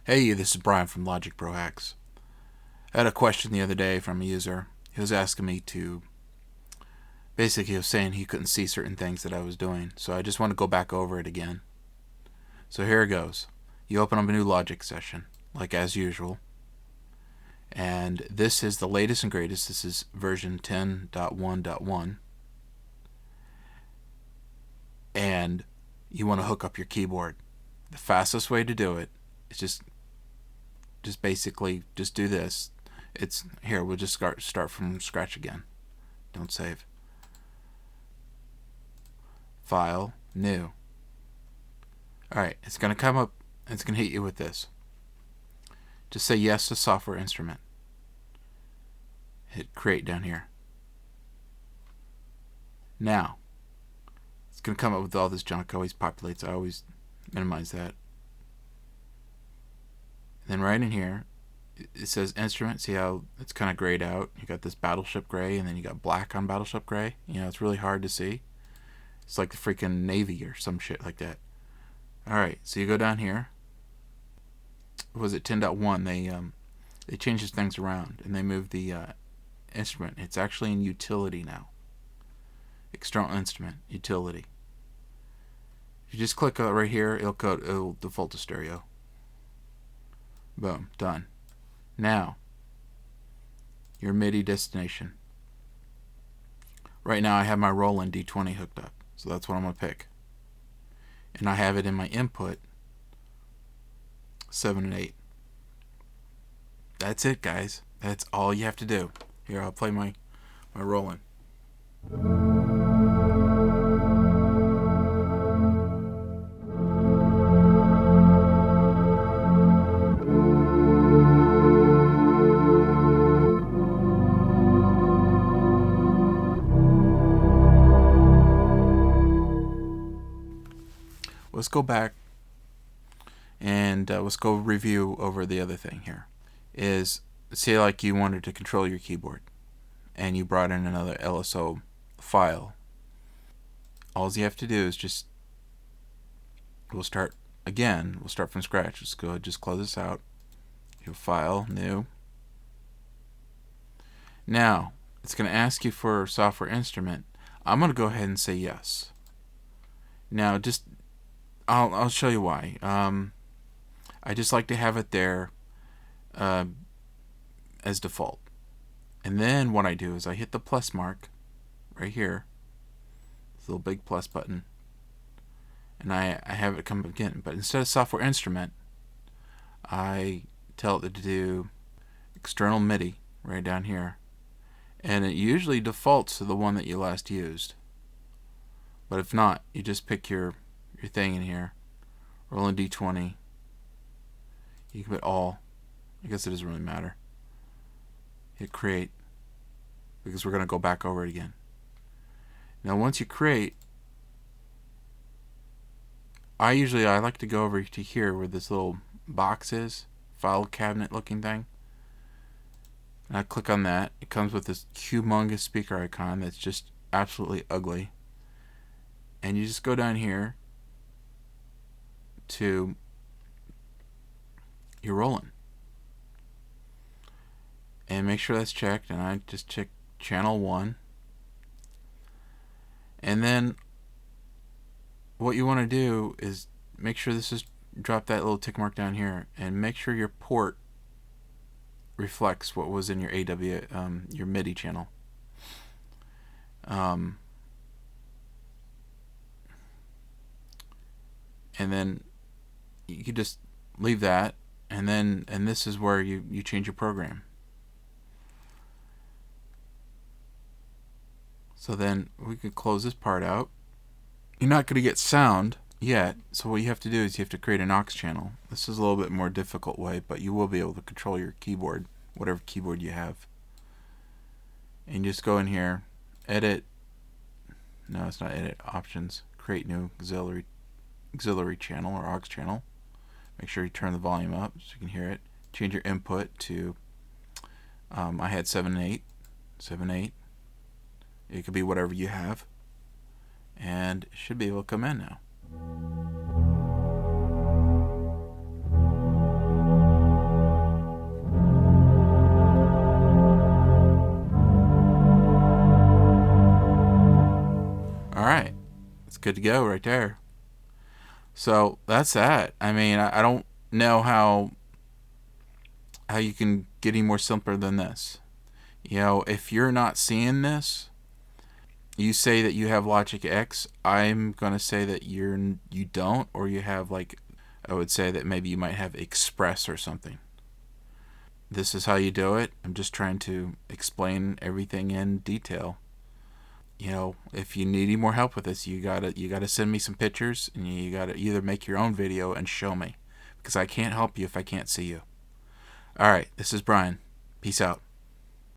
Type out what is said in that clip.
Hey, this is Brian from Logic Pro Hacks. I had a question the other day from a user. He was asking me to, basically he was saying he couldn't see certain things that I was doing, so I just want to go back over it again. So here it goes. You open up a new Logic session, like as usual, and this is the latest and greatest. This is version 10.1.1, and you want to hook up your keyboard. The fastest way to do it is just basically just do this. It's here. We'll just start from scratch again. Don't save. File, new. Alright, it's going to come up. It's going to hit you with this. Just say yes to software instrument. Hit create down here. Now, it's going to come up with all this junk. Always populates. I always minimize that. And then right in here, it says instrument. See how it's kind of grayed out? You got this battleship gray, and then you got black on battleship gray. You know, it's really hard to see. It's like the freaking Navy or some shit like that. Alright, so you go down here. Was it 10.1? They changed things around, and they moved the instrument. It's actually in utility now. External instrument, utility. If you just click right here, it'll default to stereo. Boom, done. Now, your MIDI destination. Right now I have my Roland D20 hooked up, so that's what I'm going to pick. And I have it in my input 7 and 8. That's it, guys. That's all you have to do. Here, I'll play my Roland. Let's go back and let's go review over the other thing here. Is say like you wanted to control your keyboard and you brought in another LSO file. All you have to do is we'll start from scratch. Let's go ahead, just close this out. Your file, new. Now, it's going to ask you for software instrument. I'm going to go ahead and say yes. Now, I'll show you why. I just like to have it there as default. And then what I do is I hit the plus mark right here, this little big plus button, and I have it come up again. But instead of software instrument, I tell it to do external MIDI right down here, and it usually defaults to the one that you last used. But if not, you just pick your thing in here, Roland D20. You can put all. I guess it doesn't really matter. Hit create, because we're going to go back over it again. Now once you create, I like to go over to here where this little box is, file cabinet looking thing, and I click on that. It comes with this humongous speaker icon that's just absolutely ugly, and you just go down here to your Roland and make sure that's checked, and I just check channel 1. And then what you want to do is make sure drop that little tick mark down here, and make sure your port reflects what was in your your MIDI channel. And then you can just leave that, and this is where you change your program. So then we could close this part out. You're not going to get sound yet, so what you have to do is you have to create an aux channel. This is a little bit more difficult way, but you will be able to control your keyboard, whatever keyboard you have. And just go in here, edit. No, it's not edit. Options. Create new auxiliary channel or aux channel. Make sure you turn the volume up so you can hear it. Change your input to I had 7 and 8. 7, 8. It could be whatever you have, and it should be able to come in now. good to go right there. So that's that. I mean, I don't know how you can get any more simpler than this. You know, if you're not seeing this, you say that you have Logic X. I'm gonna say that you don't, or you have, like, I would say that maybe you might have Express or something. This is how you do it. I'm just trying to explain everything in detail. You know, if you need any more help with this, you gotta send me some pictures, and you gotta either make your own video and show me, because I can't help you if I can't see you. All right, this is Brian. Peace out.